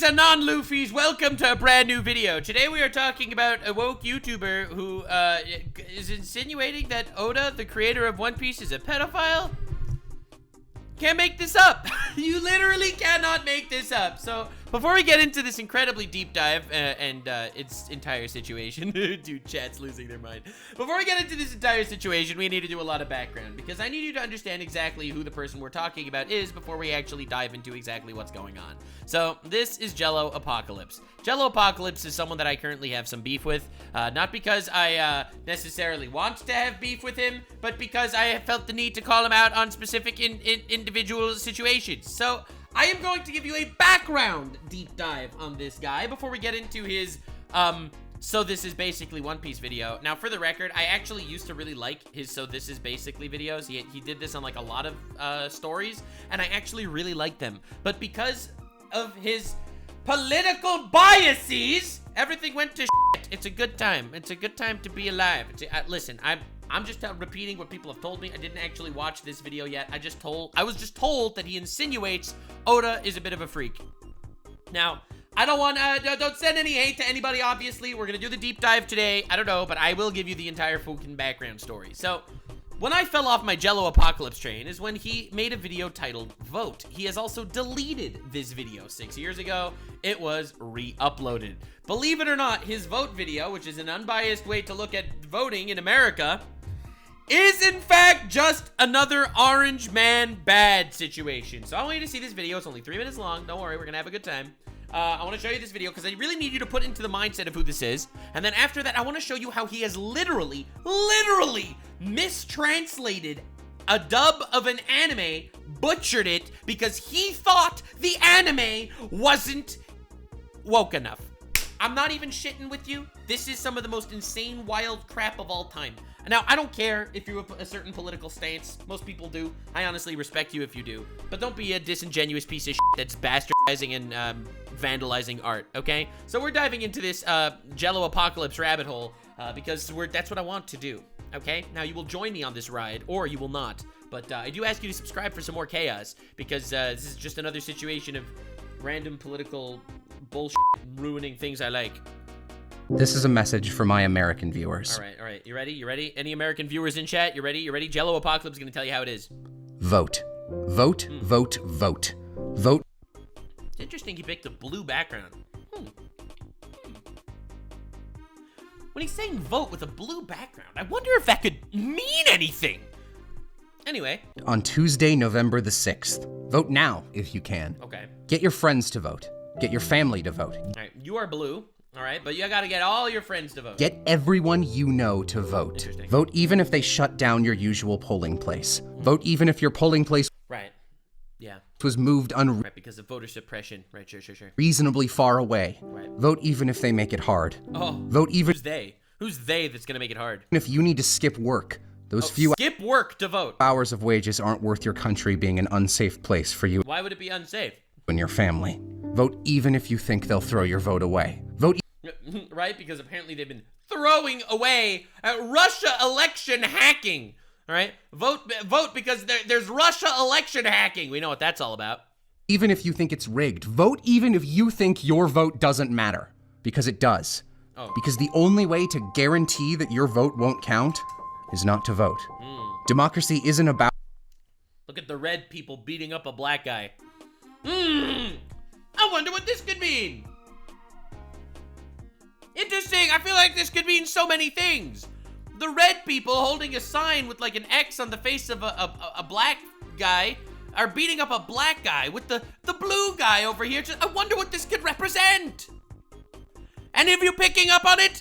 to non-Luffy's, welcome to a brand new video. Today we are talking about a woke YouTuber who is insinuating that Oda, the creator of One Piece, is a pedophile. Can't make this up. You literally cannot make this up. So before we get into this incredibly deep dive and its entire situation, dude, chat's losing their mind. Before we get into this entire situation, we need to do a lot of background because I need you to understand exactly who the person we're talking about is before we actually dive into exactly what's going on. So this is Jello Apocalypse. Jello Apocalypse is someone that I currently have some beef with, not because I necessarily want to have beef with him, but because I have felt the need to call him out on specific individual situations. So I am going to give you a background deep dive on this guy before we get into his, so this is basically One Piece video. Now, for the record, I actually used to really like his so this is basically videos. He did this on like a lot of stories, and I actually really liked them. But because of his political biases, everything went to shit. It's a good time. It's a good time to be alive. Listen, I'm just repeating what people have told me. I didn't actually watch this video yet. I was just told that he insinuates Oda is a bit of a freak. Now, I don't send any hate to anybody, obviously. We're gonna do the deep dive today. I don't know, but I will give you the entire fucking background story. So, when I fell off my Jello Apocalypse train is when he made a video titled Vote. He has also deleted this video 6 years ago. It was re-uploaded. Believe it or not, his vote video, which is an unbiased way to look at voting in America, is in fact just another orange man bad situation. So I want you to see this video. It's only 3 minutes long. Don't worry, we're gonna have a good time. I want to show you this video because I really need you to put into the mindset of who this is. And then after that, I want to show you how he has literally mistranslated a dub of an anime, butchered it because he thought the anime wasn't woke enough. I'm not even shitting with you. This is some of the most insane, wild crap of all time. Now, I don't care if you have a certain political stance. Most people do. I honestly respect you if you do. But don't be a disingenuous piece of shit that's bastardizing and vandalizing art, okay? So we're diving into this Jello Apocalypse rabbit hole because that's what I want to do, okay? Now, you will join me on this ride, or you will not. But I do ask you to subscribe for some more chaos because this is just another situation of random political bullshit ruining things I like. This is a message for my American viewers. All right. You ready? Any American viewers in chat? You ready? Jello Apocalypse is going to tell you how it is. Vote. Vote, vote, vote. Vote. It's interesting he picked a blue background. When he's saying vote with a blue background, I wonder if that could mean anything. Anyway. On Tuesday, November the 6th. Vote now, if you can. Okay. Get your friends to vote. Get your family to vote. All right, you are blue. All right, but you gotta get all your friends to vote. Get everyone you know to vote. Vote even if they shut down your usual polling place. Vote even if your polling place was moved right, because of voter suppression. Right, sure. reasonably far away. Right. Vote even if they make it hard. Oh, vote even. Who's they? Who's they that's gonna make it hard? If you need to skip work, those few skip work to vote. Hours of wages aren't worth your country being an unsafe place for you. Why would it be unsafe? And your family. Vote even if you think they'll throw your vote away. Vote. Right, because apparently they've been throwing away Russia election hacking. All right, vote because there's Russia election hacking. We know what that's all about. Even if you think it's rigged, vote even if you think your vote doesn't matter, because it does. Oh. Because the only way to guarantee that your vote won't count is not to vote. Democracy isn't about. Look at the red people beating up a black guy. I wonder what this could mean. Interesting. I feel like this could mean so many things. The red people holding a sign with like an X on the face of a black guy are beating up a black guy with the blue guy over here. I wonder what this could represent. Any of you picking up on it?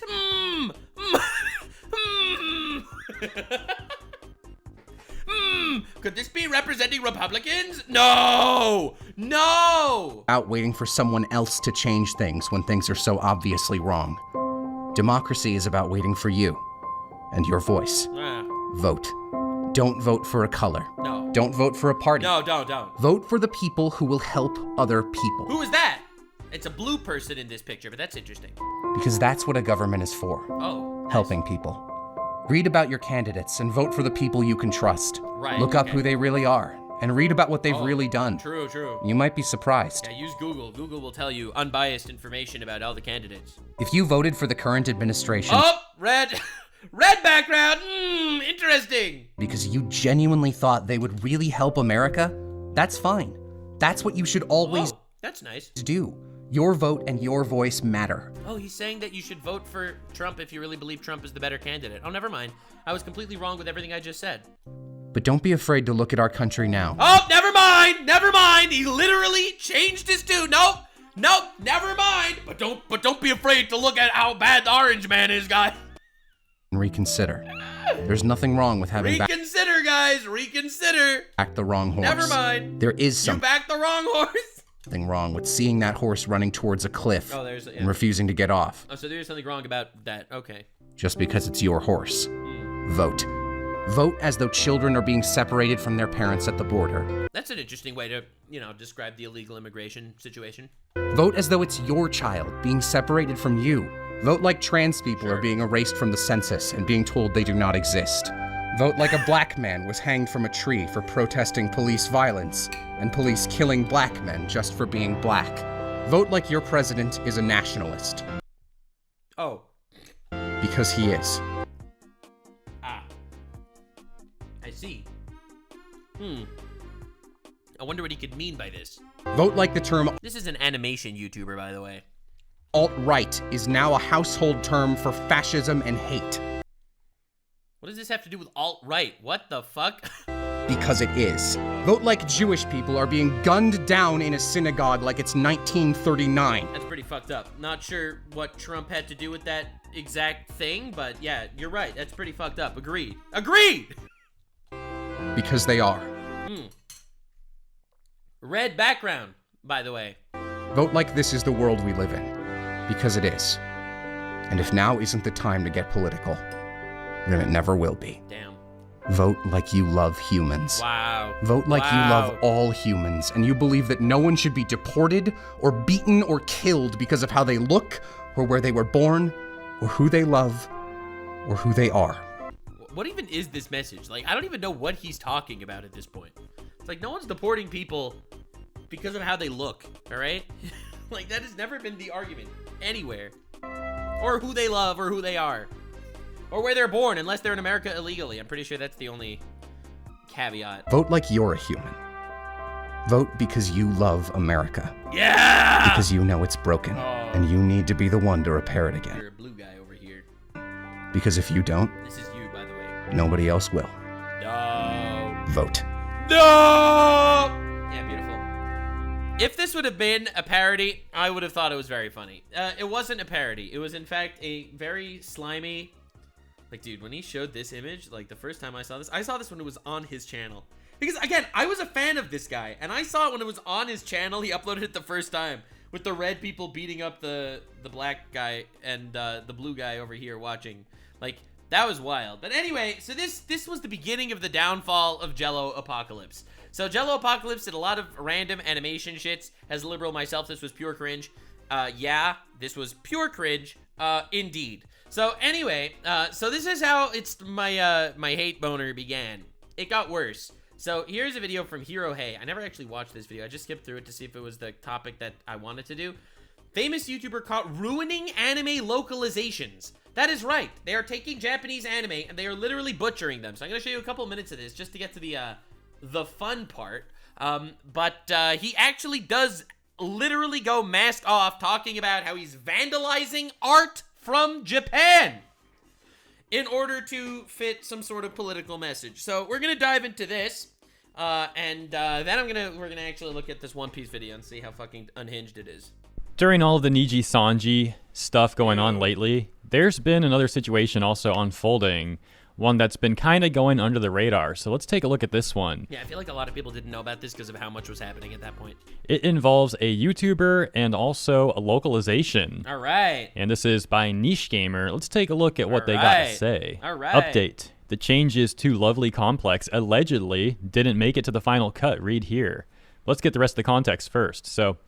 Could this be representing Republicans? No! Out waiting for someone else to change things when things are so obviously wrong. Democracy is about waiting for you and your voice. Vote. Don't vote for a color. No. Don't vote for a party. No, don't. Vote for the people who will help other people. Who is that? It's a blue person in this picture, but that's interesting. Because that's what a government is for. Oh. Nice. Helping people. Read about your candidates and vote for the people you can trust. Right. Look up who they really are and read about what they've really done. True, true. You might be surprised. Yeah, use Google. Google will tell you unbiased information about all the candidates. If you voted for the current administration... Oh, red. Red background. Interesting. Because you genuinely thought they would really help America, that's fine. That's what you should always that's nice. do. Your vote and your voice matter. Oh, he's saying that you should vote for Trump if you really believe Trump is the better candidate. Oh, never mind. I was completely wrong with everything I just said. But don't be afraid to look at our country now. Oh, never mind. Never mind. He literally changed his tune. Nope. Nope. Never mind. But don't be afraid to look at how bad the orange man is, guy. Reconsider. There's nothing wrong with having Reconsider, guys. Reconsider. backed the wrong horse. Never mind. There is You backed the wrong horse. something wrong with seeing that horse running towards a cliff and yeah. refusing to get off. Oh, so there's something wrong about that. Okay. Just because it's your horse. Vote. Vote as though children are being separated from their parents at the border. That's an interesting way to, describe the illegal immigration situation. Vote as though it's your child being separated from you. Vote like trans people are being erased from the census and being told they do not exist. Vote like a black man was hanged from a tree for protesting police violence and police killing black men just for being black. Vote like your president is a nationalist. Oh. Because he is. I see. I wonder what he could mean by this. Vote like the term This is an animation YouTuber, by the way. alt-right is now a household term for fascism and hate. What does this have to do with alt-right? What the fuck? Because it is. Vote like Jewish people are being gunned down in a synagogue like it's 1939. That's pretty fucked up. Not sure what Trump had to do with that exact thing, but yeah, you're right. That's pretty fucked up. Agreed. Agreed! Because they are. Red background, by the way. Vote like this is the world we live in. Because it is. And if now isn't the time to get political, then it never will be. Damn. Vote like you love humans. Wow. Vote like you love all humans, and you believe that no one should be deported or beaten or killed because of how they look, or where they were born, or who they love, or who they are. What even is this message? Like, I don't even know what he's talking about at this point. It's like, no one's deporting people because of how they look, all right? Like, that has never been the argument anywhere. Or who they love, or who they are. Or where they're born, unless they're in America illegally. I'm pretty sure that's the only caveat. Vote like you're a human. Vote because you love America. Yeah! Because you know it's broken, and you need to be the one to repair it again. You're a blue guy over here. Because if you don't, This is you, by the way. nobody else will. No. Vote. No! Yeah, beautiful. If this would have been a parody, I would have thought it was very funny. It wasn't a parody. It was, in fact, a very slimy... Like, dude, when he showed this image, like, the first time I saw this when it was on his channel. Because, again, I was a fan of this guy, and I saw it when it was on his channel. He uploaded it the first time, with the red people beating up the black guy and the blue guy over here watching. Like, that was wild. But anyway, so this was the beginning of the downfall of Jello Apocalypse. So Jello Apocalypse did a lot of random animation shits. As a liberal myself, this was pure cringe. Yeah, this was pure cringe. Indeed. So anyway, so this is how my hate boner began. It got worse. So here's a video from Hero Hey. I never actually watched this video. I just skipped through it to see if it was the topic that I wanted to do. Famous YouTuber caught ruining anime localizations. That is right. They are taking Japanese anime and they are literally butchering them. So I'm gonna show you a couple of minutes of this just to get to the fun part. But he actually does literally go mask off talking about how he's vandalizing art from Japan in order to fit some sort of political message. So we're gonna dive into this, and then we're gonna actually look at this One Piece video and see how fucking unhinged it is. During all of the Niji Sanji stuff going on lately, there's been another situation also unfolding, one that's been kind of going under the radar. So let's take a look at this one. Yeah, I feel like a lot of people didn't know about this because of how much was happening at that point. It involves a YouTuber and also a localization. All right. And this is by Niche Gamer. Let's take a look at what they got to say. All right. Update. The changes to Lovely Complex allegedly didn't make it to the final cut. Read here. Let's get the rest of the context first. So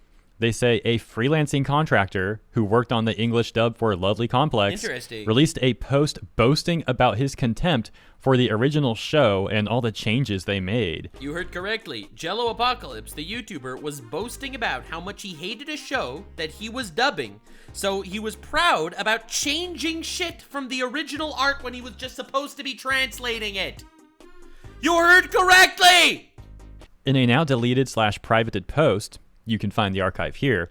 They say a freelancing contractor who worked on the English dub for Lovely Complex released a post boasting about his contempt for the original show and all the changes they made. You heard correctly. Jello Apocalypse, the YouTuber, was boasting about how much he hated a show that he was dubbing. So he was proud about changing shit from the original art when he was just supposed to be translating it. You heard correctly! In a now deleted / privated post, you can find the archive here,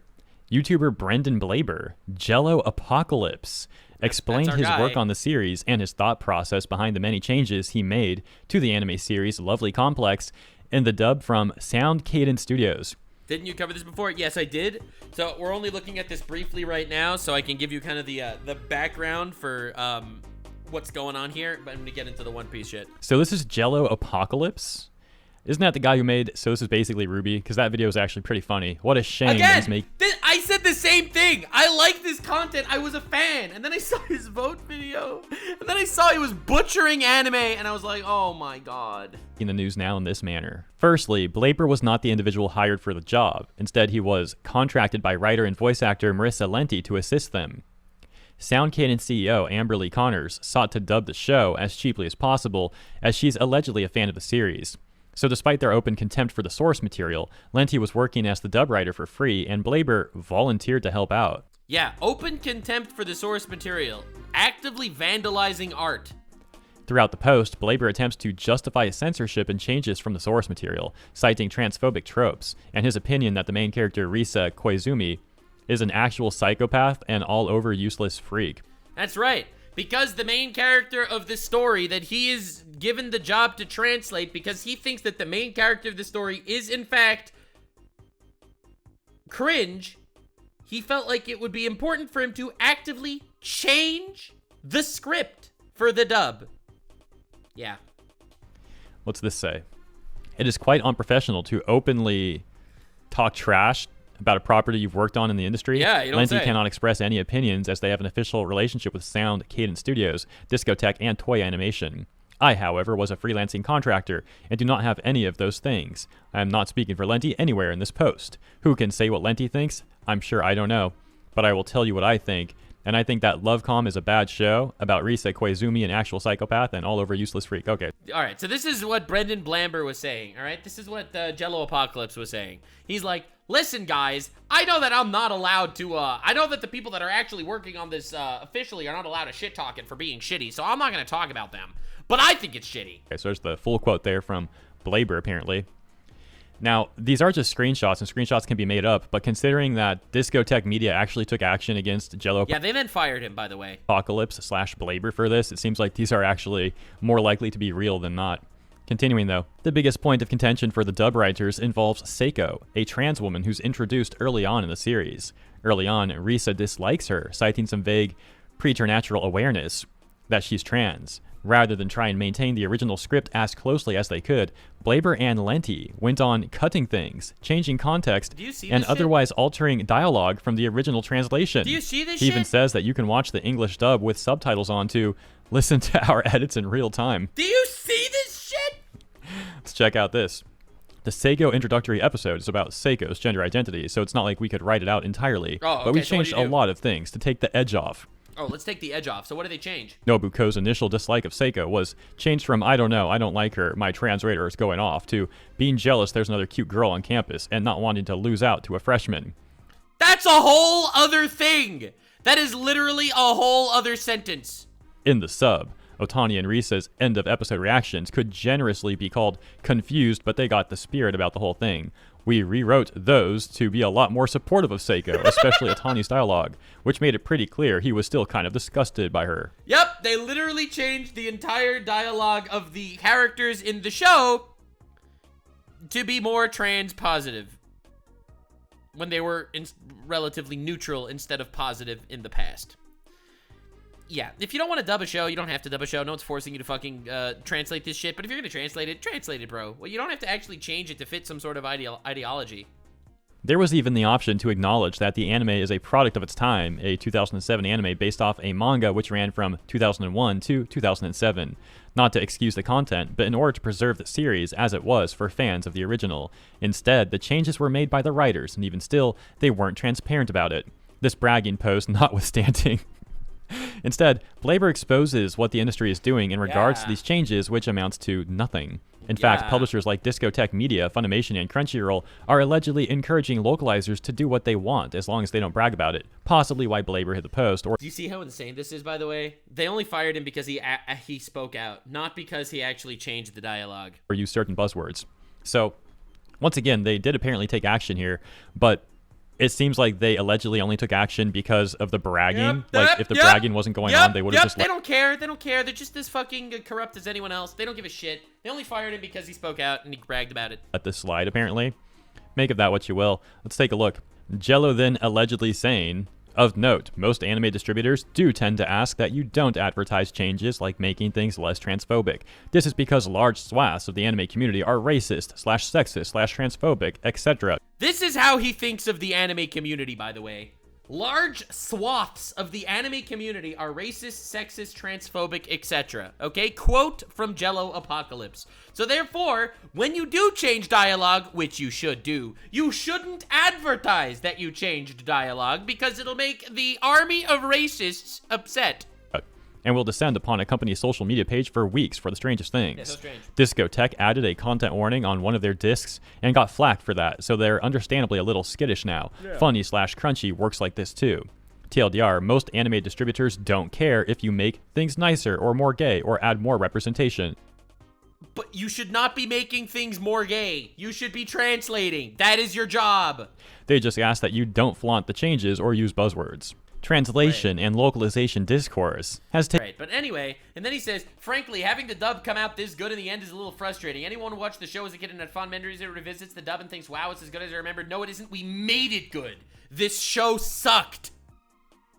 YouTuber Brendan Blaber, Jello Apocalypse, explained his work on the series and his thought process behind the many changes he made to the anime series Lovely Complex in the dub from Sound Cadence Studios. Didn't you cover this before? Yes, I did. So we're only looking at this briefly right now, so I can give you kind of the background for what's going on here, but I'm gonna get into the One Piece shit. So this is Jello Apocalypse. Isn't that the guy who made So This Is Basically Ruby? Because that video is actually pretty funny. What a shame that he's making... I said the same thing. I like this content. I was a fan. And then I saw his vote video. And then I saw he was butchering anime. And I was like, oh my god. In the news now in this manner. Firstly, Blaber was not the individual hired for the job. Instead, he was contracted by writer and voice actor Marissa Lenti to assist them. Sound Cadence CEO Amberly Connors sought to dub the show as cheaply as possible, as she's allegedly a fan of the series. So despite their open contempt for the source material, Lenti was working as the dub writer for free, and Blaber volunteered to help out. Yeah, open contempt for the source material. Actively vandalizing art. Throughout the post, Blaber attempts to justify censorship and changes from the source material, citing transphobic tropes, and his opinion that the main character Risa Koizumi is an actual psychopath and all-over useless freak. That's right. Because the main character of the story that he is given the job to translate, because he thinks that the main character of the story is in fact cringe, he felt like it would be important for him to actively change the script for the dub. Yeah. What's this say? It is quite unprofessional to openly talk trash about a property you've worked on in the industry. Yeah, you don't say. Lenti cannot express any opinions as they have an official relationship with Sound Cadence Studios, Discotech, and Toei Animation. I, however, was a freelancing contractor and do not have any of those things. I am not speaking for Lenti anywhere in this post. Who can say what Lenti thinks? I'm sure I don't know, but I will tell you what I think. And I think that Lovecom is a bad show about Risa Koizumi, an actual psychopath and all over useless freak. Okay. All right, so this is what Brendan Blaber was saying, all right? This is what Jello Apocalypse was saying. He's like, listen, guys, I know that I'm not allowed to, I know that the people that are actually working on this officially are not allowed to shit-talk it for being shitty, so I'm not going to talk about them. But I think it's shitty. Okay, so there's the full quote there from Blaber, apparently. Now, these are just screenshots, and screenshots can be made up, but considering that Discotech Media actually took action against Jello Yeah, they then fired him, by the way. Apocalypse / Blaber for this, it seems like these are actually more likely to be real than not. Continuing though, the biggest point of contention for the dub writers involves Seiko, a trans woman who's introduced early on in the series. Early on, Risa dislikes her, citing some vague preternatural awareness that she's trans. Rather than try and maintain the original script as closely as they could, Blaber and Lenti went on cutting things, changing context, and otherwise altering dialogue from the original translation. Do you see this shit? He even says that you can watch the English dub with subtitles on to listen to our edits in real time. Do you see this shit? Let's check out this. The Seiko introductory episode is about Seiko's gender identity, so it's not like we could write it out entirely. Oh, okay, but we so changed a lot of things to take the edge off. Oh, let's take the edge off. So what did they change? Nobuko's initial dislike of Seiko was changed from I don't know, I don't like her, my trans radar is going off, to being jealous there's another cute girl on campus and not wanting to lose out to a freshman. That's a whole other thing. That is literally a whole other sentence. In the sub, Otani and Risa's end of episode reactions could generously be called confused, but they got the spirit about the whole thing. We rewrote those to be a lot more supportive of Seiko, especially Otani's dialogue, which made it pretty clear he was still kind of disgusted by her. Yep, they literally changed the entire dialogue of the characters in the show to be more trans positive when they were relatively neutral instead of positive in the past. Yeah, if you don't want to dub a show, you don't have to dub a show. No one's forcing you to fucking translate this shit. But if you're going to translate it, bro. Well, you don't have to actually change it to fit some sort of ideology. There was even the option to acknowledge that the anime is a product of its time, a 2007 anime based off a manga which ran from 2001 to 2007. Not to excuse the content, but in order to preserve the series as it was for fans of the original. Instead, the changes were made by the writers, and even still, they weren't transparent about it. This bragging post notwithstanding. Instead, Blaber exposes what the industry is doing in regards to these changes, which amounts to nothing. In fact, publishers like Discotek Media, Funimation, and Crunchyroll are allegedly encouraging localizers to do what they want, as long as they don't brag about it. Possibly why Blaber hit the post. Or do you see how insane this is, by the way? They only fired him because he spoke out, not because he actually changed the dialogue. Or use certain buzzwords. So, once again, they did apparently take action here, but it seems like they allegedly only took action because of the bragging. If the bragging wasn't going on, they would have just... They don't care. They don't care. They're just as fucking corrupt as anyone else. They don't give a shit. They only fired him because he spoke out and he bragged about it. At this slide, apparently. Make of that what you will. Let's take a look. Jello then allegedly saying... Of note, most anime distributors do tend to ask that you don't advertise changes like making things less transphobic. This is because large swaths of the anime community are racist, /sexist, /transphobic, etc. This is how he thinks of the anime community, by the way. Large swaths of the anime community are racist, sexist, transphobic, etc. Okay? Quote from Jello Apocalypse. So therefore, when you do change dialogue, which you should do, you shouldn't advertise that you changed dialogue because it'll make the army of racists upset. And will descend upon a company's social media page for weeks for the strangest things. Yeah, so strange. Discotek added a content warning on one of their discs and got flacked for that, so they're understandably a little skittish now. Yeah. Funny/Crunchy works like this too. TLDR, most anime distributors don't care if you make things nicer or more gay or add more representation. But you should not be making things more gay. You should be translating. That is your job. They just ask that you don't flaunt the changes or use buzzwords. Translation and localization discourse has taken... Right, but anyway, and then he says, frankly, having the dub come out this good in the end is a little frustrating. Anyone who watched the show as a kid and had fond memories or revisits the dub and thinks, wow, it's as good as I remembered. No, it isn't. We made it good. This show sucked.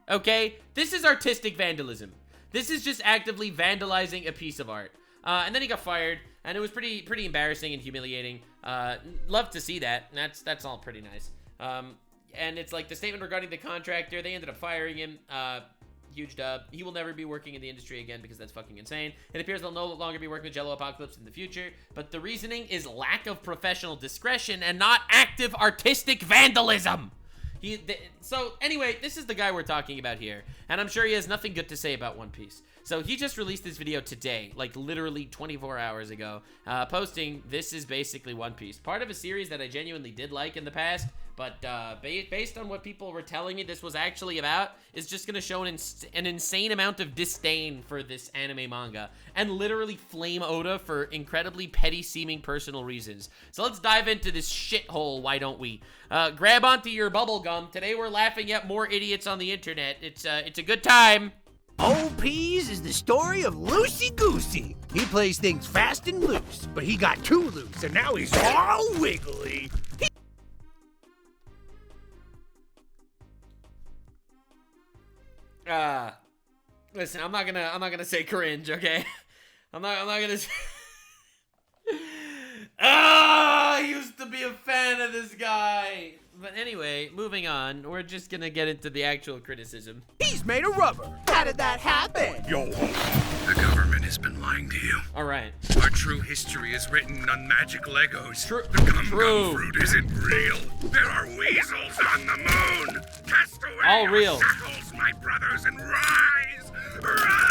Okay? This is artistic vandalism. This is just actively vandalizing a piece of art. And then he got fired, and it was pretty embarrassing and humiliating. Love to see that. That's all pretty nice. And it's like the statement regarding the contractor, they ended up firing him. Huge dub. He will never be working in the industry again because that's fucking insane. It appears they'll no longer be working with Jello Apocalypse in the future, but the reasoning is lack of professional discretion and not active artistic vandalism. So anyway, this is the guy we're talking about here, and I'm sure he has nothing good to say about One Piece. So he just released this video today, like literally 24 hours ago, posting, this is basically One Piece. Part of a series that I genuinely did like in the past, but based on what people were telling me this was actually about, is just going to show an insane amount of disdain for this anime manga, and literally flame Oda for incredibly petty-seeming personal reasons. So let's dive into this shithole, why don't we? Grab onto your bubblegum. Today we're laughing at more idiots on the internet. It's a good time. OP's is the story of Loosey Goosey. He plays things fast and loose, but he got too loose, and now he's all wiggly. Listen, I'm not gonna say cringe, okay? I'm not gonna say... I used to be a fan of this guy. But anyway, moving on, we're just gonna get into the actual criticism. He's made of rubber. How did that happen? Yo, the government has been lying to you. All right. Our true history is written on magic Legos. The gum fruit isn't real. There are weasels on the moon. Cast away all your real. shackles, my brothers, and rise! Rise!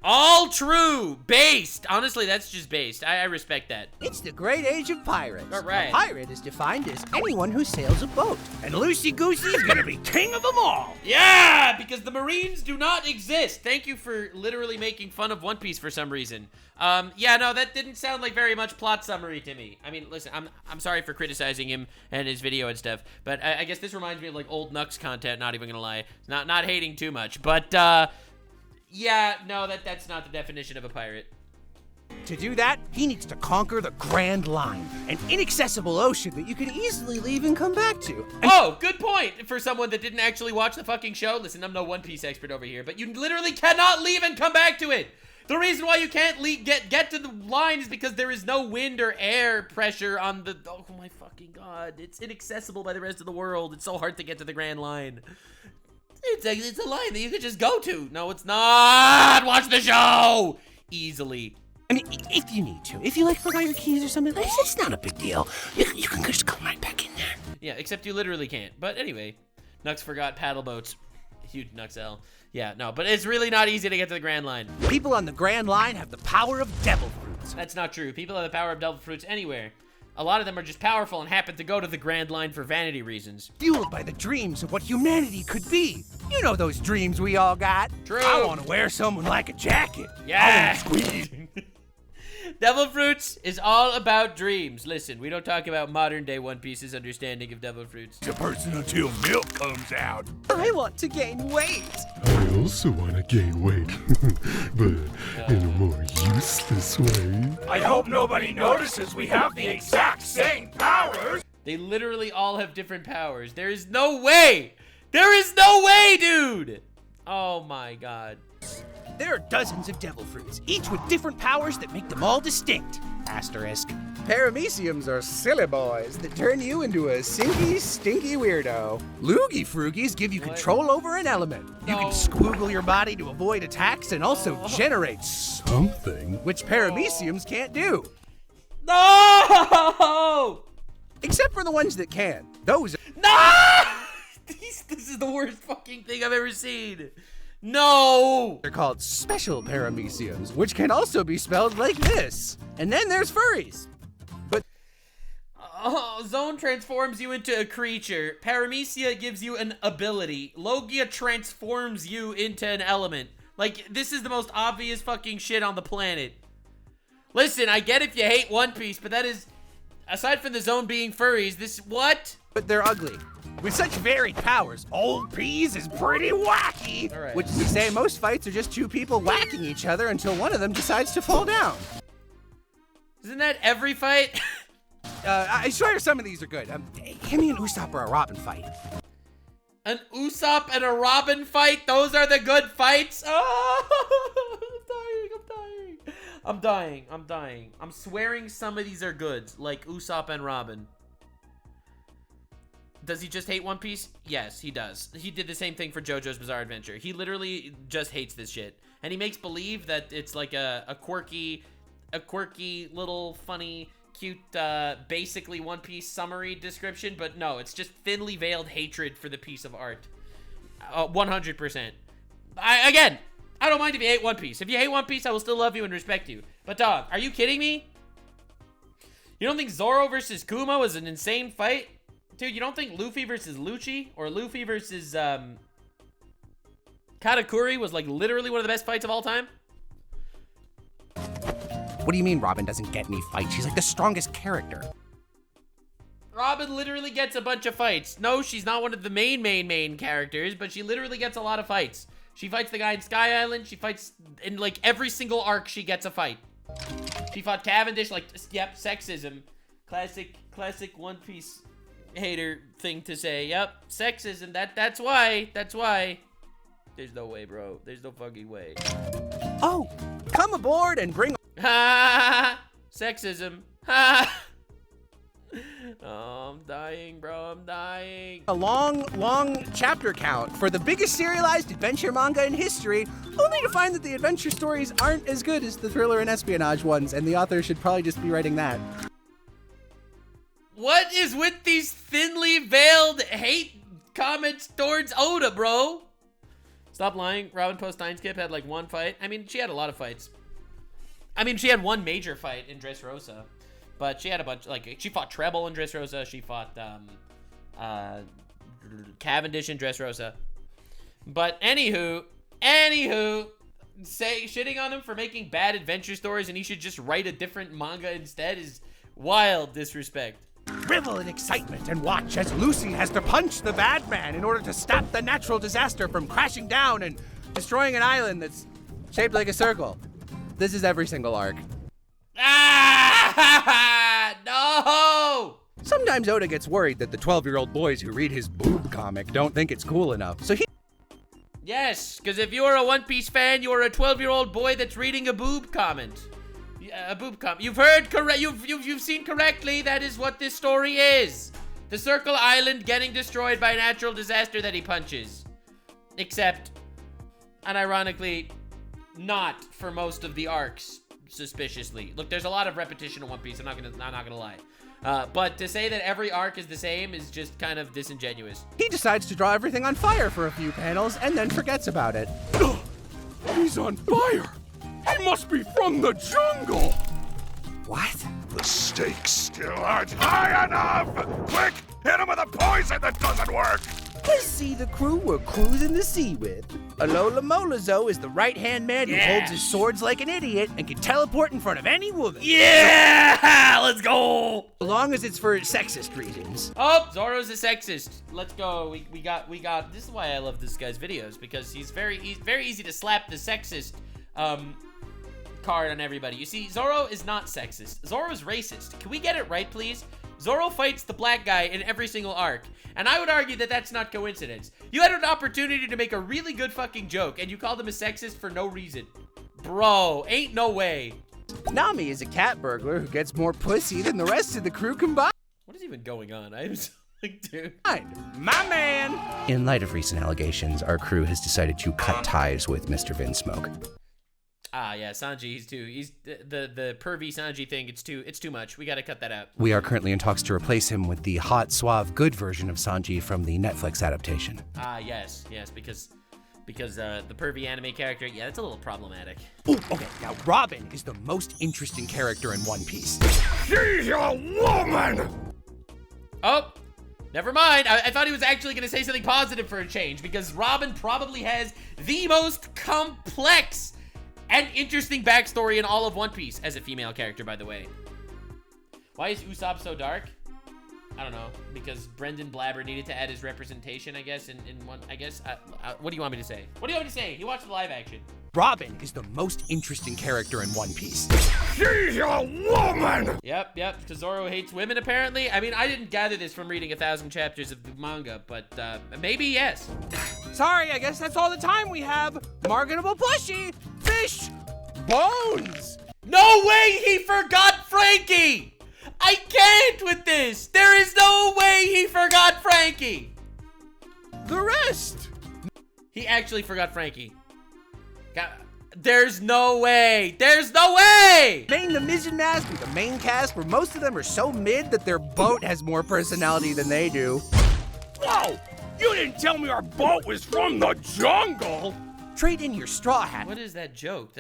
All true. Based. Honestly, that's just based. I respect that. It's the great age of pirates. All right. A pirate is defined as anyone who sails a boat. And Loosey Goosey is gonna be king of them all. Yeah, because the Marines do not exist. Thank you for literally making fun of One Piece for some reason. Yeah, no, that didn't sound like very much plot summary to me. I mean, listen, I'm sorry for criticizing him and his video and stuff, but I guess this reminds me of like old Nux content, not even gonna lie. Not hating too much, but yeah, no, that's not the definition of a pirate. To do that, he needs to conquer the Grand Line, an inaccessible ocean that you can easily leave and come back to. Oh, good point for someone that didn't actually watch the fucking show. Listen, I'm no One Piece expert over here, but you literally cannot leave and come back to it. The reason why you can't get to the line is because there is no wind or air pressure on the... Oh my fucking god. It's inaccessible by the rest of the world. It's so hard to get to the Grand Line. It's a line that you could just go to. No, it's not. Watch the show. Easily. I mean, if you need to. If you like forgot your keys or something, it's not a big deal. You can just come right back in there. Yeah, except you literally can't. But anyway, Nux forgot paddle boats. Huge Nuxel. Yeah, no, but it's really not easy to get to the Grand Line. People on the Grand Line have the power of devil fruits. That's not true. People have the power of devil fruits anywhere. A lot of them are just powerful and happen to go to the Grand Line for vanity reasons. Fueled by the dreams of what humanity could be. You know those dreams we all got. True. I want to wear someone like a jacket. Yeah. I want to squeeze. Devil fruits is all about dreams. Listen, we don't talk about modern day One Piece's understanding of devil fruits. It's a person until milk comes out. I want to gain weight. I also want to gain weight, but in a more useless way. I hope nobody notices we have the exact same powers. They literally all have different powers. There is no way. There is no way, dude. Oh my god. There are dozens of devil fruits, each with different powers that make them all distinct. Asterisk. Parameciums are silly boys that turn you into a sinky, stinky weirdo. Loogie Froogies give you control over an element. You can squoogle your body to avoid attacks and also generate Something? which parameciums can't do. No! Except for the ones that can. Those are... No! This is the worst fucking thing I've ever seen. No! They're called special parameciums, which can also be spelled like this. And then there's furries. But Zone transforms you into a creature. Paramecia gives you an ability. Logia transforms you into an element. Like, this is the most obvious fucking shit on the planet. Listen, I get if you hate One Piece, but that is, aside from the Zone being furries, this, what? But they're ugly. With such varied powers, Old Peas is pretty wacky. All right. Which is to say, most fights are just two people whacking each other until one of them decides to fall down. Isn't that every fight? I swear some of these are good. Give me an Usopp or a Robin fight. An Usopp and a Robin fight? Those are the good fights? Oh, I'm dying. I'm swearing some of these are good, like Usopp and Robin. Does he just hate One Piece? Yes, he does. He did the same thing for JoJo's Bizarre Adventure. He literally just hates this shit. And he makes believe that it's like a quirky, little, funny, cute, basically One Piece summary description. But no, it's just thinly veiled hatred for the piece of art. 100%. Again, I don't mind if you hate One Piece. If you hate One Piece, I will still love you and respect you. But dog, are you kidding me? You don't think Zoro versus Kuma was an insane fight? Dude, you don't think Luffy versus Lucci or Luffy versus Katakuri was like literally one of the best fights of all time? What do you mean Robin doesn't get any fights? She's like the strongest character. Robin literally gets a bunch of fights. No, she's not one of the main characters, but she literally gets a lot of fights. She fights the guy in Sky Island. She fights in like every single arc she gets a fight. She fought Cavendish, like, yep, sexism. Classic One Piece hater thing to say. Yep, sexism. That's why. There's no way, bro. There's no fucking way. Oh, come aboard and bring... Ha! Sexism. Ha! Oh, I'm dying, bro. I'm dying. A long chapter count for the biggest serialized adventure manga in history, only to find that the adventure stories aren't as good as the thriller and espionage ones, and the author should probably just be writing that. What is with these thinly veiled hate comments towards Oda, bro? Stop lying. Robin Post Time Skip had like one fight. I mean, she had a lot of fights. I mean, she had one major fight in Dressrosa, but she had a bunch, like, she fought Treble in Dressrosa. She fought Cavendish in Dressrosa. But anywho, shitting on him for making bad adventure stories and he should just write a different manga instead is wild disrespect. Revel in excitement and watch as Lucy has to punch the bad man in order to stop the natural disaster from crashing down and destroying an island that's shaped like a circle. This is every single arc. Ah! No! Sometimes Oda gets worried that the 12-year-old boys who read his boob comic don't think it's cool enough, so he... Yes, because if you are a One Piece fan, you are a 12-year-old boy that's reading a boob comment. A boob comment. You've heard correct. You've seen correctly. That is what this story is. The Circle Island getting destroyed by a natural disaster that he punches. Except, unironically, not for most of the arcs. Suspiciously, look, there's a lot of repetition in One Piece. I'm not gonna lie. But to say that every arc is the same is just kind of disingenuous. He decides to draw everything on fire for a few panels and then forgets about it. He's on fire! He must be from the jungle! What? The stakes still aren't high enough! Quick! Hit him with a poison that doesn't work! Let's see the crew we're cruising the sea with. Alola Molazo is the right-hand man who holds his swords like an idiot and can teleport in front of any woman. Yeah! Let's go! As long as it's for sexist reasons. Oh, Zoro's a sexist. Let's go. We got. This is why I love this guy's videos, because he's very easy to slap the sexist card on everybody. You see, Zoro is not sexist. Zoro is racist. Can we get it right, please? Zoro fights the black guy in every single arc, and I would argue that that's not coincidence. You had an opportunity to make a really good fucking joke, and you called him a sexist for no reason. Bro, ain't no way. Nami is a cat burglar who gets more pussy than the rest of the crew combined. What is even going on? I'm so like, dude. My man! In light of recent allegations, our crew has decided to cut ties with Mr. Vinsmoke. Ah, yeah, Sanji, he's the pervy Sanji thing, it's too much. We gotta cut that out. We are currently in talks to replace him with the hot, suave, good version of Sanji from the Netflix adaptation. Ah, yes, because the pervy anime character, yeah, that's a little problematic. Ooh, okay, now Robin is the most interesting character in One Piece. She's a woman! Oh, never mind. I thought he was actually gonna say something positive for a change, because Robin probably has the most complex and interesting backstory in all of One Piece as a female character, by the way. Why is Usopp so dark? I don't know. Because Brendan Blabber needed to add his representation, I guess, in one. I guess. What do you want me to say? What do you want me to say? He watched the live action. Robin is the most interesting character in One Piece. She's a woman! Yep. Because Zoro hates women, apparently. I mean, I didn't gather this from reading 1,000 chapters of the manga, but maybe yes. Sorry, I guess that's all the time we have. Marketable plushie, fish, bones. No way he forgot Frankie! I can't with this! There is no way he forgot Frankie! The rest. He actually forgot Frankie. There's no way! There's no way! Main the Mizzen Mask with the main cast where most of them are so mid that their boat has more personality than they do. Whoa! You didn't tell me our boat was from the jungle! Trade in your straw hat What is that joke?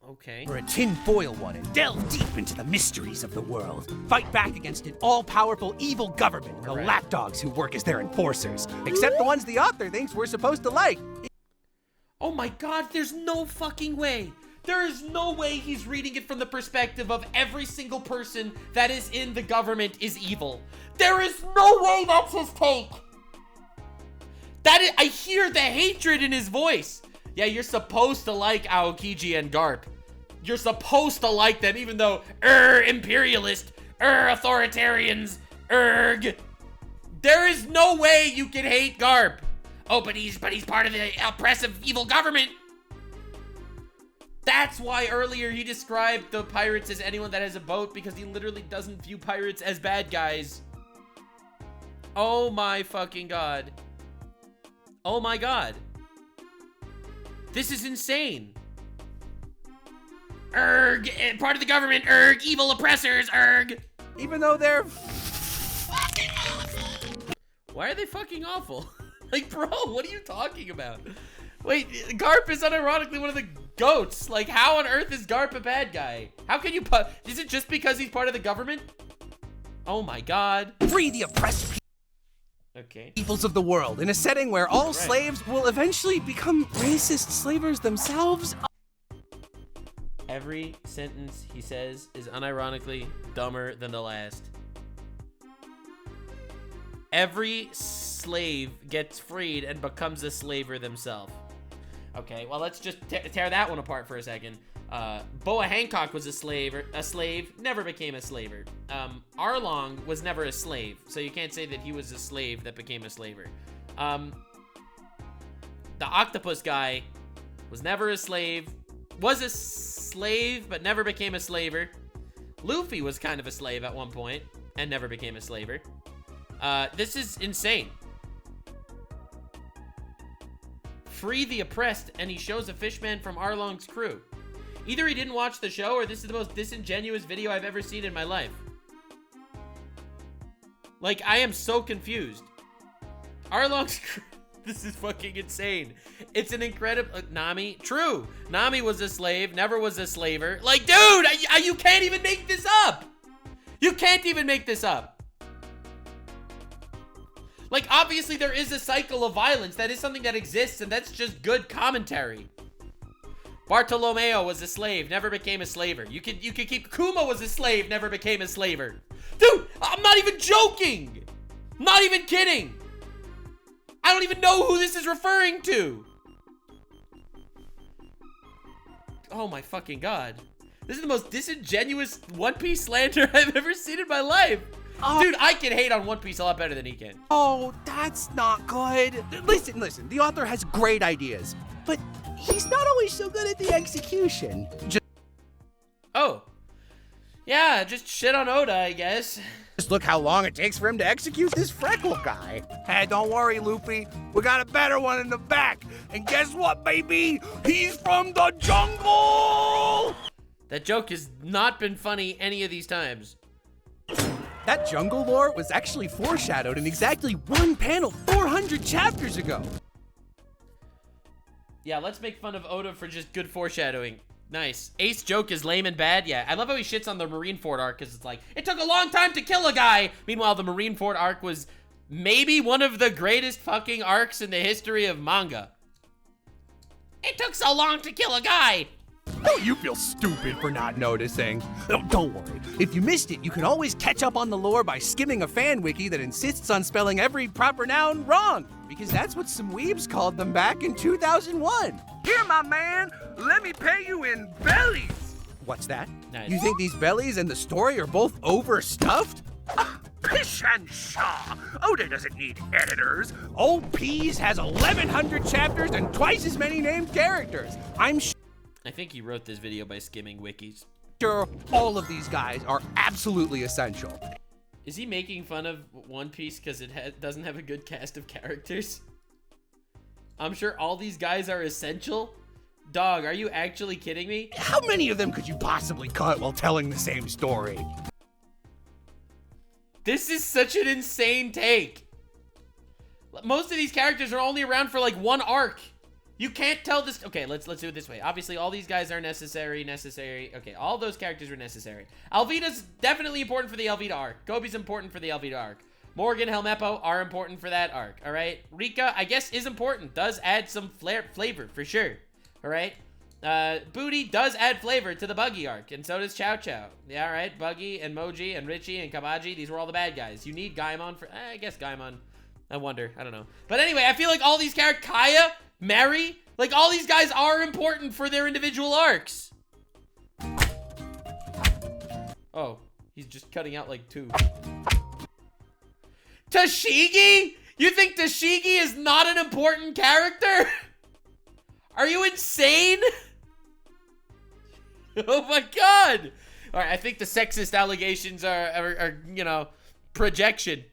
Okay. for a tinfoil one and delve deep into the mysteries of the world. Fight back against an all-powerful evil government and the lapdogs who work as their enforcers. Except the ones the author thinks we're supposed to like. Oh my god, there's no fucking way. There is no way he's reading it from the perspective of every single person that is in the government is evil. There is no way that's his take. I hear the hatred in his voice. Yeah, you're supposed to like Aokiji and Garp. You're supposed to like them, even though, imperialist, authoritarians, There is no way you can hate Garp. Oh, but he's part of the oppressive evil government. That's why earlier he described the pirates as anyone that has a boat, because he literally doesn't view pirates as bad guys. Oh my fucking god. Oh my god. This is insane. Part of the government, evil oppressors, Even though they're Why are they fucking awful? Like, bro, what are you talking about? Wait, Garp is unironically one of the goats. Like, how on earth is Garp a bad guy? How can you is it just because he's part of the government? Oh my god. free the oppressed Okay. peoples of the world in a setting where all slaves will eventually become racist slavers themselves. Every sentence he says is unironically dumber than the last. Every slave gets freed and becomes a slaver themselves. Okay, well, let's just tear that one apart for a second. Boa Hancock was a slave, never became a slaver. Arlong was never a slave, so you can't say that he was a slave that became a slaver. The octopus guy was never a slave. Was a slave, but never became a slaver. Luffy was kind of a slave at one point and never became a slaver. This is insane. Free the oppressed, and he shows a fishman from Arlong's crew. Either he didn't watch the show, or this is the most disingenuous video I've ever seen in my life. Like, I am so confused. Arlong's crew. This is fucking insane. It's an incredible... Nami? True. Nami was a slave, never was a slaver. Like, dude, you can't even make this up. You can't even make this up. Like, obviously there is a cycle of violence. That is something that exists, and that's just good commentary. Bartolomeo was a slave, never became a slaver. You could keep... Kuma was a slave, never became a slaver. Dude, I'm not even joking. Not even kidding. I don't even know who this is referring to. Oh my fucking god. This is the most disingenuous One Piece slander I've ever seen in my life. Dude, I can hate on One Piece a lot better than he can. Oh, that's not good. Listen, the author has great ideas, but he's not always so good at the execution. Oh. Yeah, just shit on Oda, I guess. Just look how long it takes for him to execute this freckle guy. Hey, don't worry, Luffy. We got a better one in the back. And guess what, baby? He's from the jungle! That joke has not been funny any of these times. That jungle lore was actually foreshadowed in exactly one panel 400 chapters ago. Yeah, let's make fun of Oda for just good foreshadowing. Nice. Ace joke is lame and bad. Yeah, I love how he shits on the Marineford arc because it's like, it took a long time to kill a guy. Meanwhile, the Marineford arc was maybe one of the greatest fucking arcs in the history of manga. It took so long to kill a guy. Oh, you feel stupid for not noticing. Oh, don't worry. If you missed it, you can always catch up on the lore by skimming a fan wiki that insists on spelling every proper noun wrong. Because that's what some weebs called them back in 2001. Here, my man, let me pay you in bellies. What's that? Nice. You think these bellies and the story are both overstuffed? Pish and Shaw. Oda doesn't need editors. Old Peas has 1,100 chapters and twice as many named characters. I think he wrote this video by skimming wikis. Sure, all of these guys are absolutely essential. Is he making fun of One Piece because it doesn't have a good cast of characters? I'm sure all these guys are essential. Dog, are you actually kidding me? How many of them could you possibly cut while telling the same story? This is such an insane take. Most of these characters are only around for like one arc. You can't tell this. Okay, let's do it this way. Obviously, all these guys are necessary. Okay, all those characters are necessary. Alvida's definitely important for the Alvida arc. Kobe's important for the Alvida arc. Morgan, Helmeppo are important for that arc. All right. Rika, I guess, is important. Does add some flavor for sure. All right. Booty does add flavor to the Buggy arc, and so does Chow Chow. Yeah, all right. Buggy and Moji and Richie and Kabaji. These were all the bad guys. You need Gaimon for. I guess Gaimon. I wonder. I don't know. But anyway, I feel like all these characters, Kaya, Mary, like all these guys are important for their individual arcs. Oh, he's just cutting out like two. Tashigi? You think Tashigi is not an important character? Are you insane? Oh my god. All right, I think the sexist allegations are you know, projection.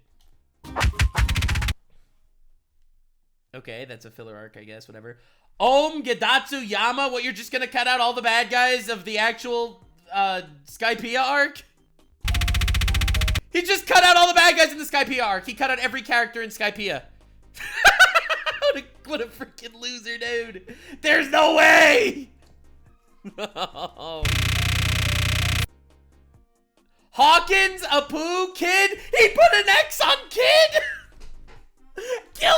Okay, that's a filler arc, I guess, whatever. Gedatsu Yama, what, you're just gonna cut out all the bad guys of the actual, Skypiea arc? He just cut out all the bad guys in the Skypiea arc. He cut out every character in Skypiea. What a freaking loser, dude. There's no way! Hawkins, Apu, Kid? He put an X on Kid? Killer!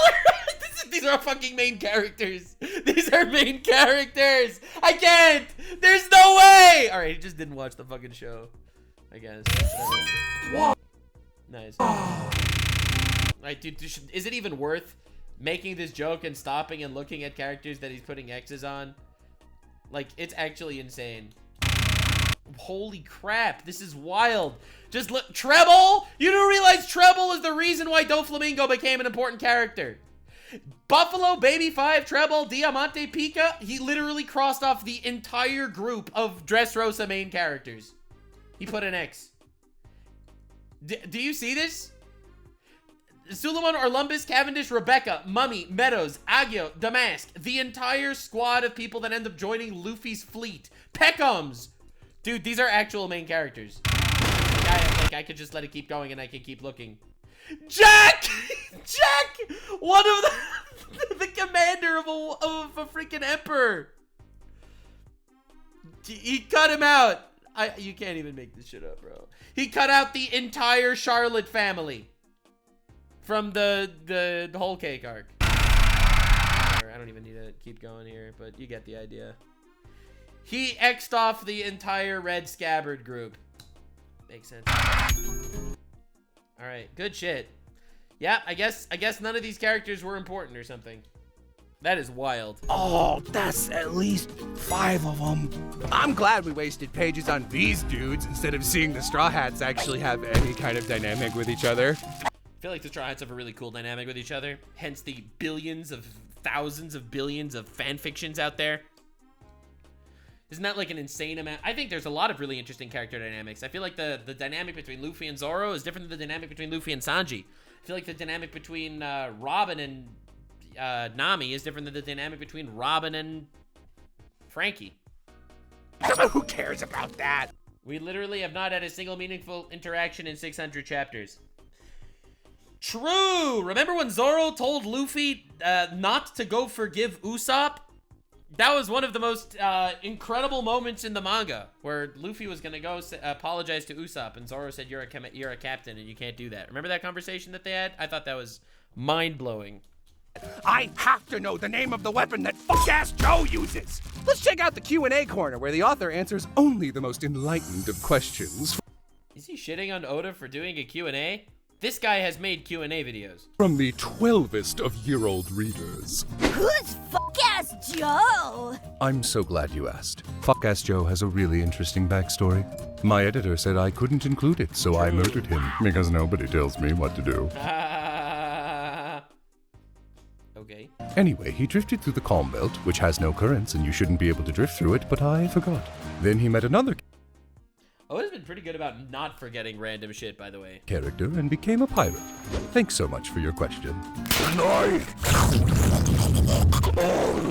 These are our fucking main characters. These are main characters. I can't. There's no way. All right, he just didn't watch the fucking show, I guess. Nice. Like, dude, is it even worth making this joke and stopping and looking at characters that he's putting X's on? Like, it's actually insane. Holy crap, this is wild. Just look, Treble? You don't realize Treble is the reason why Doflamingo became an important character. Buffalo, Baby 5, Treble, Diamante, Pika. He literally crossed off the entire group of Dressrosa main characters. He put an X. Do you see this? Suleiman, Orlumbus, Cavendish, Rebecca, Mummy, Meadows, Agio, Damask. The entire squad of people that end up joining Luffy's fleet. Peckums. Dude, these are actual main characters. I could just let it keep going and I could keep looking. Jack! Jack! One of the commander of a freaking emperor. He cut him out. You can't even make this shit up, bro. He cut out the entire Charlotte family from the whole cake arc. I don't even need to keep going here, but you get the idea. He X'd off the entire Red Scabbard group. Makes sense. All right, good shit. Yeah, I guess none of these characters were important or something. That is wild. Oh, that's at least 5 of them. I'm glad we wasted pages on these dudes instead of seeing the Straw Hats actually have any kind of dynamic with each other. I feel like the Straw Hats have a really cool dynamic with each other. Hence the billions of thousands of billions of fan fictions out there. Isn't that like an insane amount? I think there's a lot of really interesting character dynamics. I feel like the dynamic between Luffy and Zoro is different than the dynamic between Luffy and Sanji. I feel like the dynamic between Robin and Nami is different than the dynamic between Robin and Frankie. Who cares about that? We literally have not had a single meaningful interaction in 600 chapters. True! Remember when Zoro told Luffy not to go forgive Usopp? That was one of the most incredible moments in the manga, where Luffy was gonna go apologize to Usopp, and Zoro said, "You're a captain, and you can't do that." Remember that conversation that they had? I thought that was mind-blowing. I have to know the name of the weapon that fuck-ass Joe uses. Let's check out the Q&A corner, where the author answers only the most enlightened of questions. Is he shitting on Oda for doing a Q&A? This guy has made Q&A videos. From the 12th of year-old readers. Who's fuck-ass Joe? I'm so glad you asked. Fuck-ass Joe has a really interesting backstory. My editor said I couldn't include it, so I murdered him, because nobody tells me what to do. Okay. Anyway, he drifted through the Calm Belt, which has no currents, and you shouldn't be able to drift through it, but I forgot. Then he met another Oda's been pretty good about not forgetting random shit, by the way. character and became a pirate. Thanks so much for your question. I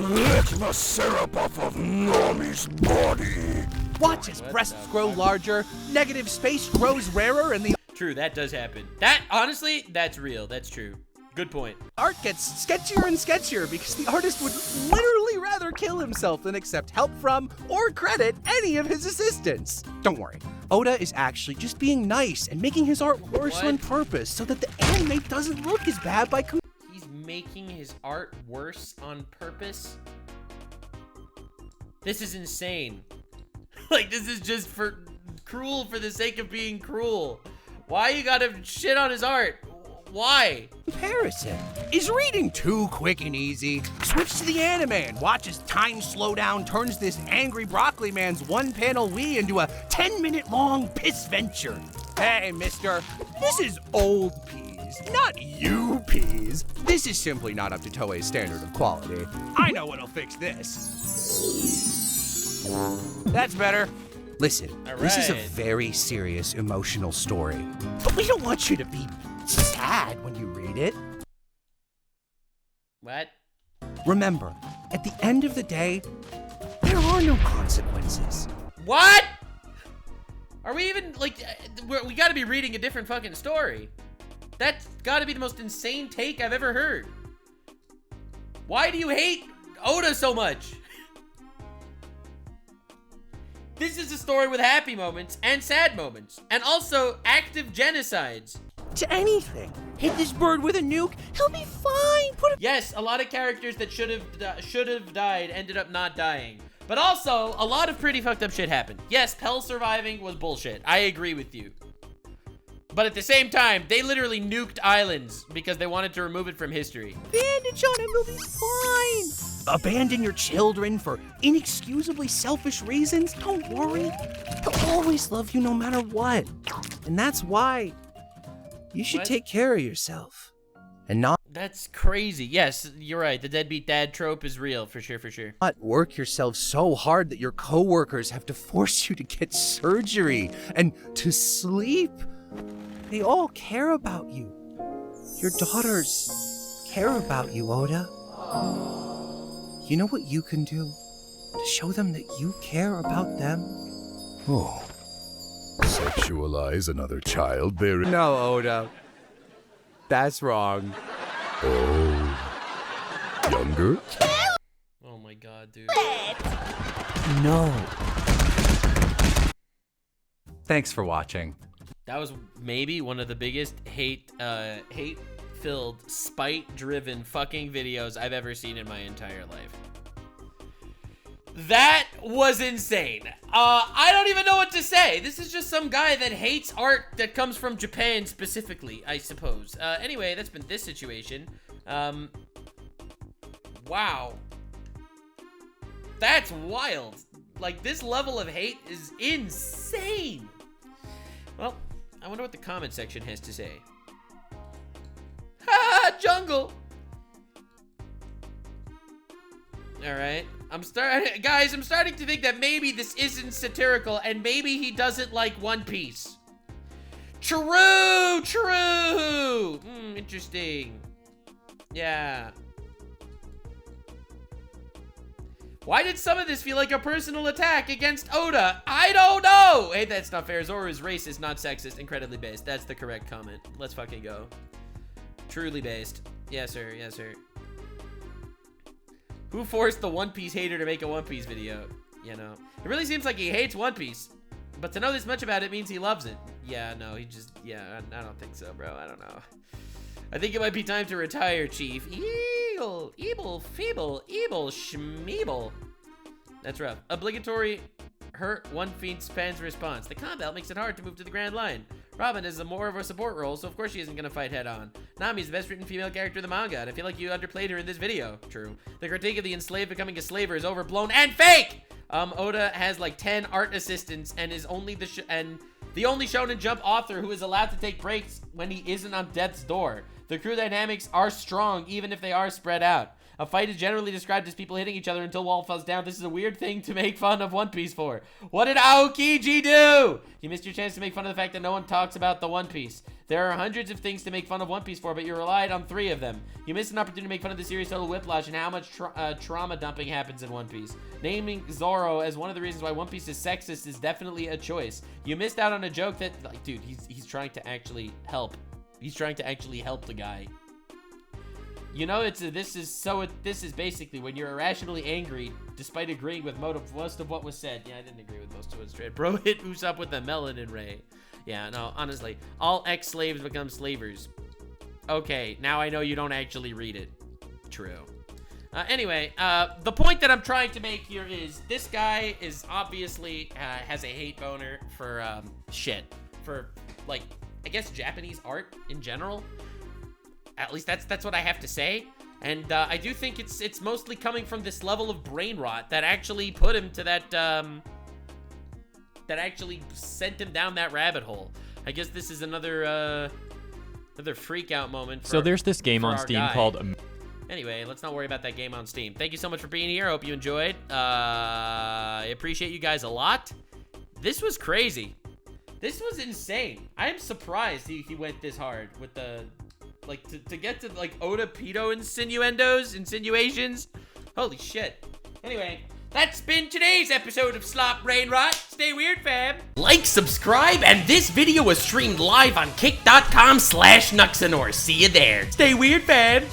lick the syrup off of Nami's body. Watch his breasts grow larger, negative space grows rarer, and the True, that does happen. That, honestly, that's real. That's true. Good point. art gets sketchier and sketchier because the artist would literally rather kill himself than accept help from or credit any of his assistants. Don't worry, Oda is actually just being nice and making his art worse What? on purpose so that the anime doesn't look as bad by He's making his art worse on purpose? This is insane. Like, this is just cruel for the sake of being cruel. Why you gotta shit on his art? Why? comparison. Is reading too quick and easy? Switch to the anime and watch as time slowdown turns this angry broccoli man's one-panel Wii into a 10-minute long piss venture. Hey, mister, this is old peas, not you peas. This is simply not up to Toei's standard of quality. I know what'll fix this. That's better. Listen, this is a very serious emotional story, but we don't want you to be sad when you read it. What? Remember, at the end of the day, there are no consequences. What? Are we even, like, we gotta be reading a different fucking story. That's gotta be the most insane take I've ever heard. Why do you hate Oda so much? This is a story with happy moments and sad moments, and also active genocides. To anything. Hit this bird with a nuke, he'll be fine. Yes, a lot of characters that should have died ended up not dying. But also, a lot of pretty fucked up shit happened. Yes, Pell surviving was bullshit. I agree with you. But at the same time, they literally nuked islands because they wanted to remove it from history. Bandage on him, he'll be fine. Abandon your children for inexcusably selfish reasons? Don't worry. He'll always love you no matter what. And that's why you should take care of yourself. And not... That's crazy. Yes, you're right. The deadbeat dad trope is real, for sure, for sure. Not work yourself so hard that your coworkers have to force you to get surgery and to sleep. They all care about you. Your daughters care about you, Oda. You know what you can do to show them that you care about them? Oh. Sexualize another child? There. No, Oda. That's wrong. Oh. Younger? Oh my god, dude. No. Thanks for watching. That was maybe one of the biggest hate-filled, spite-driven fucking videos I've ever seen in my entire life. That was insane. I don't even know what to say. This is just some guy that hates art that comes from Japan specifically, I suppose. Anyway, that's been this situation. Wow. That's wild. Like, this level of hate is insane. Well, I wonder what the comment section has to say. Ha! Jungle! Alright. Guys, I'm starting to think that maybe this isn't satirical and maybe he doesn't like One Piece. True! True! Interesting. Yeah. Why did some of this feel like a personal attack against Oda? I don't know! Hey, that's not fair. Zoro is racist, not sexist. Incredibly based. That's the correct comment. Let's fucking go. Truly based. Yes, sir. Yes, sir. Who forced the One Piece hater to make a One Piece video? You know. It really seems like he hates One Piece. But to know this much about it means he loves it. Yeah, no, he just... Yeah, I don't think so, bro. I don't know. I think it might be time to retire, Chief. Eagle, Eeble, Feeble, Eeble, Schmeeble. That's rough. Obligatory hurt One Piece fan's response. The combat makes it hard to move to the Grand Line. Robin is more of a support role, so of course she isn't gonna fight head on. Nami's the best written female character in the manga, and I feel like you underplayed her in this video. True. The critique of the enslaved becoming a slaver is overblown and fake! Oda has like 10 art assistants and is only the only Shonen Jump author who is allowed to take breaks when he isn't on death's door. The crew dynamics are strong, even if they are spread out. A fight is generally described as people hitting each other until wall falls down. This is a weird thing to make fun of One Piece for. What did Aokiji do? You missed your chance to make fun of the fact that no one talks about the One Piece. There are hundreds of things to make fun of One Piece for, but you relied on 3 of them. You missed an opportunity to make fun of the series Total Whiplash and how much trauma dumping happens in One Piece. Naming Zoro as one of the reasons why One Piece is sexist is definitely a choice. You missed out on a joke that, like, dude, he's trying to actually help. He's trying to actually help the guy. You know, this is basically when you're irrationally angry despite agreeing with most of what was said. Yeah, I didn't agree with most of what's said. Bro hit Usopp with the melanin ray. Yeah, no, honestly. All ex-slaves become slavers. Okay, now I know you don't actually read it. True. Anyway, the point that I'm trying to make here is this guy is obviously has a hate boner for shit. For, like, I guess Japanese art in general. At least that's what I have to say. And I do think it's mostly coming from this level of brain rot that actually put him to that, that actually sent him down that rabbit hole. I guess this is another freak out moment for, so there's this game on Steam called... Anyway, let's not worry about that game on Steam. Thank you so much for being here. I hope you enjoyed. I appreciate you guys a lot. This was crazy. This was insane. I am surprised he went this hard with the... Like, to get to, like, Oda pedo insinuations. Holy shit. Anyway, that's been today's episode of Slop Brain Rot. Stay weird, fam. Like, subscribe, and this video was streamed live on kick.com/Nuxanor. See you there. Stay weird, fam.